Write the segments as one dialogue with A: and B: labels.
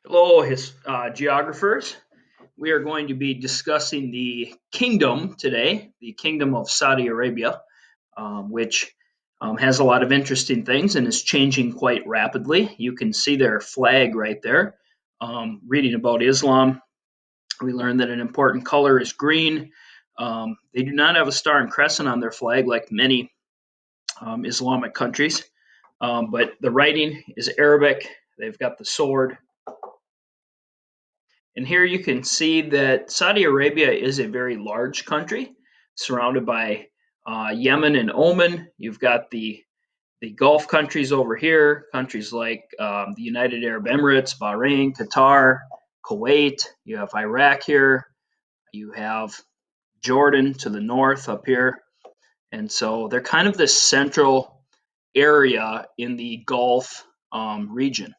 A: Hello, geographers. We are going to be discussing the kingdom today, the kingdom of Saudi Arabia, which has a lot of interesting things and is changing quite rapidly. You can see their flag right there. Reading about Islam, we learned that an important color is green. They do not have a star and crescent on their flag like many Islamic countries, but the writing is Arabic. They've got the sword. And here you can see that Saudi Arabia is a very large country surrounded by Yemen and Oman. You've got the Gulf countries over here, countries like the United Arab Emirates, Bahrain, Qatar, Kuwait. You have Iraq here. You have Jordan to the north up here. And so they're kind of this central area in the Gulf region.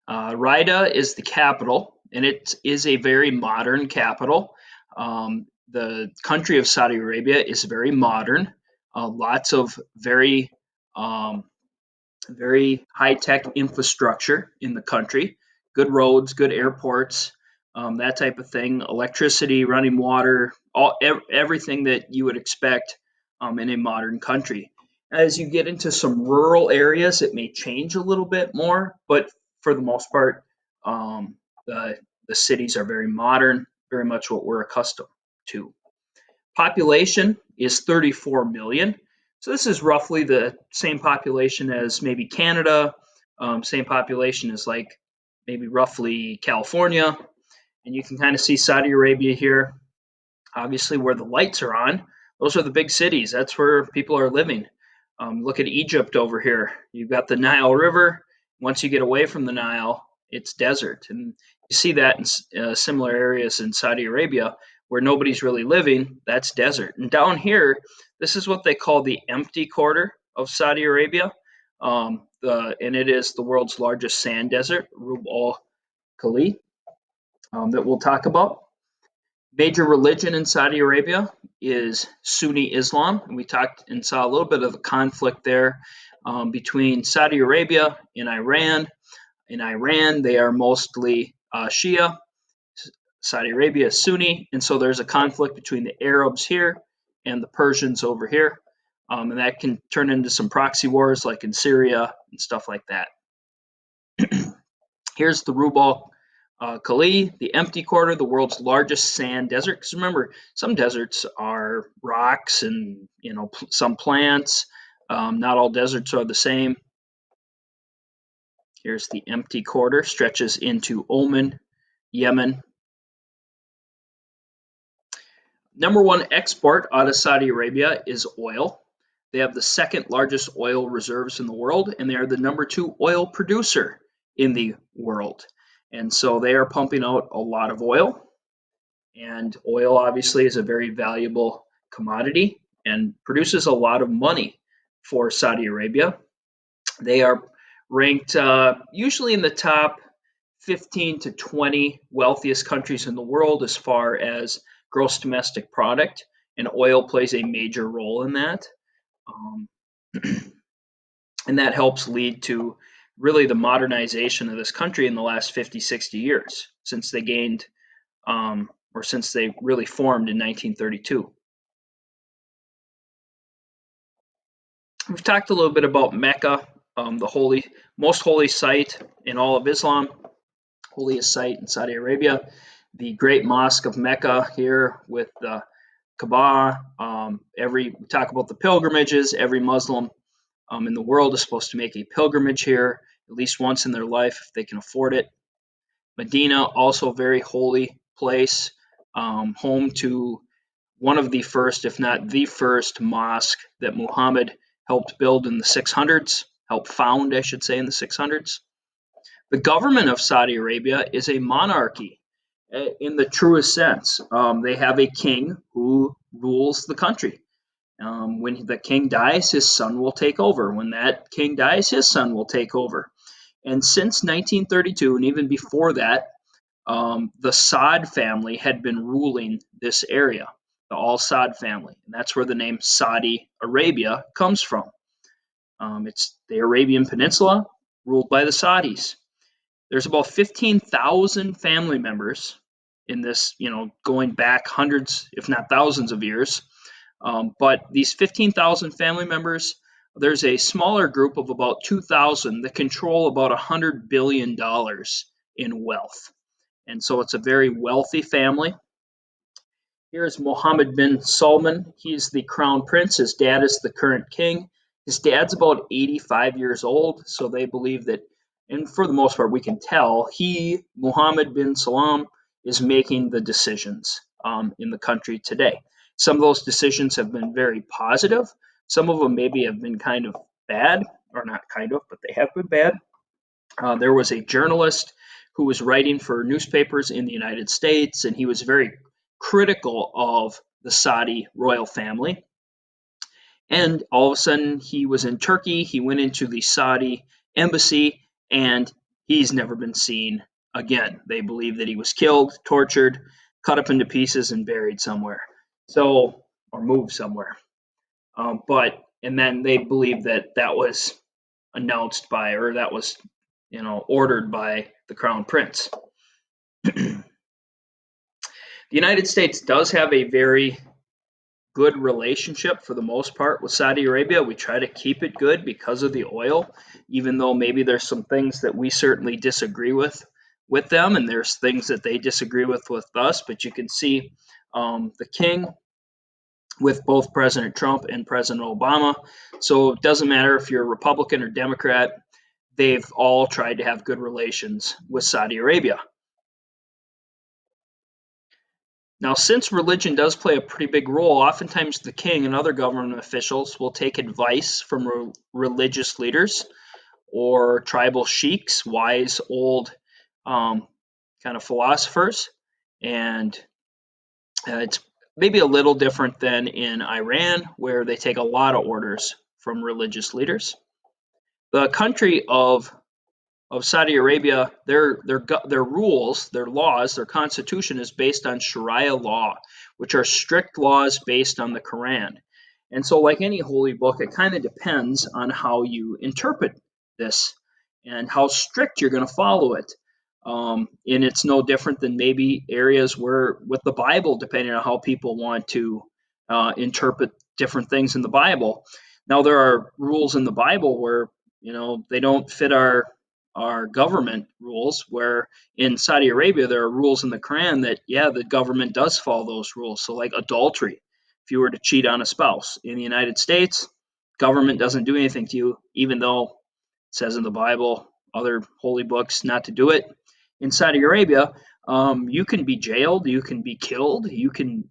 A: Riyadh is the capital, and it is a very modern capital. The country of Saudi Arabia is very modern. Lots of um, very high tech infrastructure in the country. Good roads, good airports, that type of thing. Electricity, running water, everything that you would expect in a modern country. As you get into some rural areas, it may change a little bit more, but for the most part, um, the cities are very modern, very much what we're accustomed to. Population is 34 million. So this is roughly the same population as maybe Canada, same population as like maybe roughly California. And you can kind of see Saudi Arabia here, obviously where the lights are on. Those are the big cities. That's where people are living. Look at Egypt over here. You've got the Nile River. Once you get away from the Nile, it's desert. And you see that in similar areas in Saudi Arabia where nobody's really living. That's desert. And down here, this is what they call the empty quarter of Saudi Arabia. And it is the world's largest sand desert, Rub al Khali, that we'll talk about. Major religion in Saudi Arabia is Sunni Islam. And we talked and saw a little bit of a conflict there between Saudi Arabia and Iran. In Iran, they are mostly Shia. Saudi Arabia is Sunni. And so there's a conflict between the Arabs here and the Persians over here. And that can turn into some proxy wars like in Syria and stuff like that. Here's the Rubal Khali, the empty quarter, the world's largest sand desert. Because remember, some deserts are rocks and some plants. Not all deserts are the same. Here's the empty quarter, stretches into Oman, Yemen. Number one export out of Saudi Arabia is oil. They have the second largest oil reserves in the world, and they are the number two oil producer in the world. And so they are pumping out a lot of oil. And oil obviously is a very valuable commodity and produces a lot of money for Saudi Arabia. They are ranked usually in the top 15 to 20 wealthiest countries in the world as far as gross domestic product, and oil plays a major role in that. Um, and that helps lead to really the modernization of this country in the last 50, 60 years since they gained or since they really formed in 1932. We've talked a little bit about Mecca, the most holy site in all of Islam, holiest site in Saudi Arabia, the Great Mosque of Mecca here with the Kaaba. We talk about the pilgrimages. Every Muslim in the world is supposed to make a pilgrimage here at least once in their life if they can afford it. Medina, also a very holy place, home to one of the first, if not the first, mosque that Muhammad helped build in the 600s, helped found, I should say, in the 600s. The government of Saudi Arabia is a monarchy in the truest sense. They have a king who rules the country. When the king dies, his son will take over. When that king dies, his son will take over. And since 1932, and even before that, the Saud family had been ruling this area, the Al Saud family. And that's where the name Saudi Arabia comes from. It's the Arabian Peninsula ruled by the Saudis. There's about 15,000 family members in this, going back hundreds, if not thousands of years. But these 15,000 family members, there's a smaller group of about 2,000 that control about $100 billion in wealth. And so it's a very wealthy family. Here's Mohammed bin Salman. He's the crown prince. His dad is the current king. His dad's about 85 years old, so they believe that, and for the most part, we can tell Mohammed bin Salman, is making the decisions in the country today. Some of those decisions have been very positive. Some of them maybe have been kind of bad, or not kind of, but they have been bad. There was a journalist who was writing for newspapers in the United States, and he was very critical of the Saudi royal family. And all of a sudden, he was in Turkey. He went into the Saudi embassy, and he's never been seen again. They believe that he was killed, tortured, cut up into pieces, and buried somewhere. So, or moved somewhere. And then they believe that that was announced by, or that was, ordered by the crown prince. The United States does have a very good relationship for the most part with Saudi Arabia. We try to keep it good because of the oil, even though maybe there's some things that we certainly disagree with them, and there's things that they disagree with us. But you can see the king with both President Trump and President Obama. So it doesn't matter if you're a Republican or Democrat, they've all tried to have good relations with Saudi Arabia. Now, since religion does play a pretty big role, oftentimes the king and other government officials will take advice from religious leaders or tribal sheiks, wise old kind of philosophers. And it's maybe a little different than in Iran, where they take a lot of orders from religious leaders. The country of Saudi Arabia, their rules, their laws, their constitution is based on Sharia law, which are strict laws based on the Quran. And so, like any holy book, it kind of depends on how you interpret this and how strict you're going to follow it. And it's no different than maybe areas where, with the Bible, depending on how people want to interpret different things in the Bible. Now, there are rules in the Bible where they don't fit our government rules, where in Saudi Arabia there are rules in the Quran that the government does follow those rules. So like adultery, if you were to cheat on a spouse in the United States, government doesn't do anything to you, even though it says in the Bible, other holy books, not to do it. In Saudi Arabia, you can be jailed, you can be killed, you can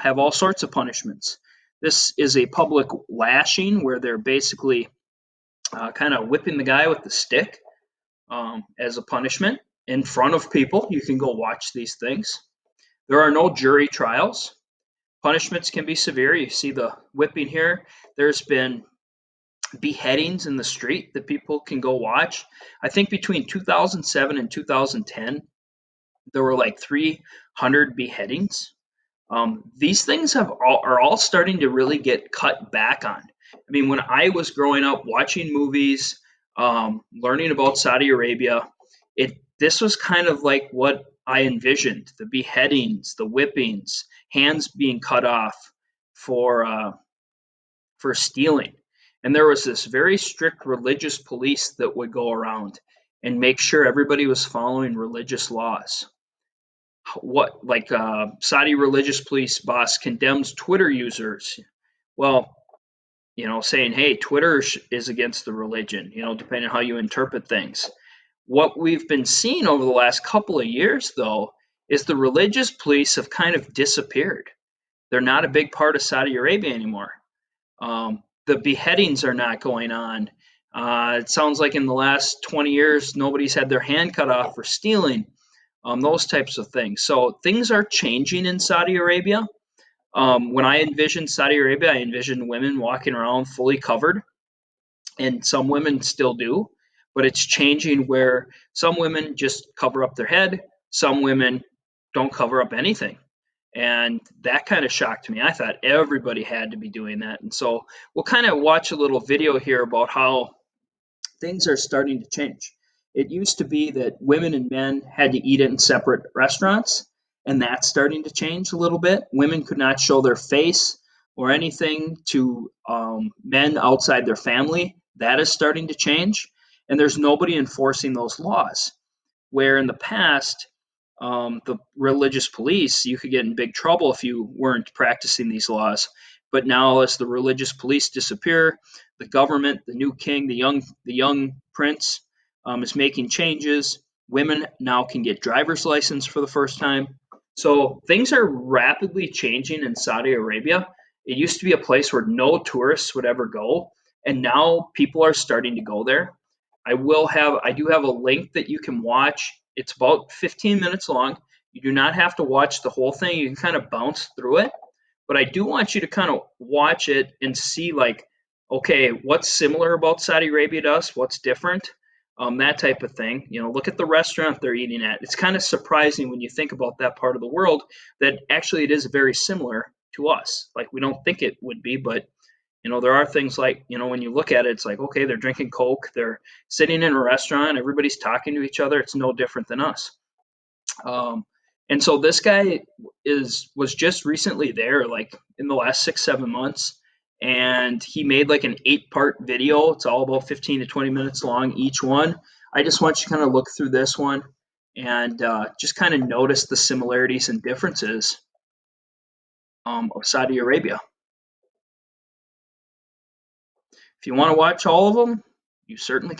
A: have all sorts of punishments. This is a public lashing where they're basically kind of whipping the guy with the stick as a punishment in front of people. You can go watch these things. There are no jury trials. Punishments can be severe. You see the whipping here. There's been beheadings in the street that people can go watch. I think between 2007 and 2010, there were like 300 beheadings. These things are all starting to really get cut back on. I mean, when I was growing up watching movies, learning about Saudi Arabia, this was kind of like what I envisioned: the beheadings, the whippings, hands being cut off for stealing. And there was this very strict religious police that would go around and make sure everybody was following religious laws. Saudi religious police boss condemns Twitter users. Well, saying, hey, Twitter is against the religion, depending on how you interpret things. What we've been seeing over the last couple of years, though, is the religious police have kind of disappeared. They're not a big part of Saudi Arabia anymore. The beheadings are not going on. It sounds like in the last 20 years, nobody's had their hand cut off for stealing, those types of things. So things are changing in Saudi Arabia. When I envisioned Saudi Arabia, I envisioned women walking around fully covered, and some women still do, but it's changing where some women just cover up their head, some women don't cover up anything. And that kind of shocked me. I thought everybody had to be doing that. And so we'll kind of watch a little video here about how things are starting to change. It used to be that women and men had to eat it in separate restaurants, and that's starting to change a little bit. Women could not show their face or anything to men outside their family. That is starting to change, and there's nobody enforcing those laws. Where in the past, the religious police, you could get in big trouble if you weren't practicing these laws. But now, as the religious police disappear, the government, the new king, the young prince, is making changes. Women now can get driver's license for the first time. So things are rapidly changing in Saudi Arabia. It used to be a place where no tourists would ever go, and now people are starting to go there. I do have a link that you can watch. It's about 15 minutes long. You do not have to watch the whole thing. You can kind of bounce through it, but I do want you to kind of watch it and see, like, okay, what's similar about Saudi Arabia to us? What's different? That type of thing. Look at the restaurant they're eating at. It's kind of surprising when you think about that part of the world that actually it is very similar to us. Like, we don't think it would be, but there are things like, when you look at it, it's like, okay, they're drinking Coke, they're sitting in a restaurant, everybody's talking to each other. It's no different than us. Um, and so this guy was just recently there, like in the last 6 7 months, and he made like an 8-part video. It's all about 15 to 20 minutes long each one. I just want you to kind of look through this one and just kind of notice the similarities and differences of Saudi Arabia. If you want to watch all of them, you certainly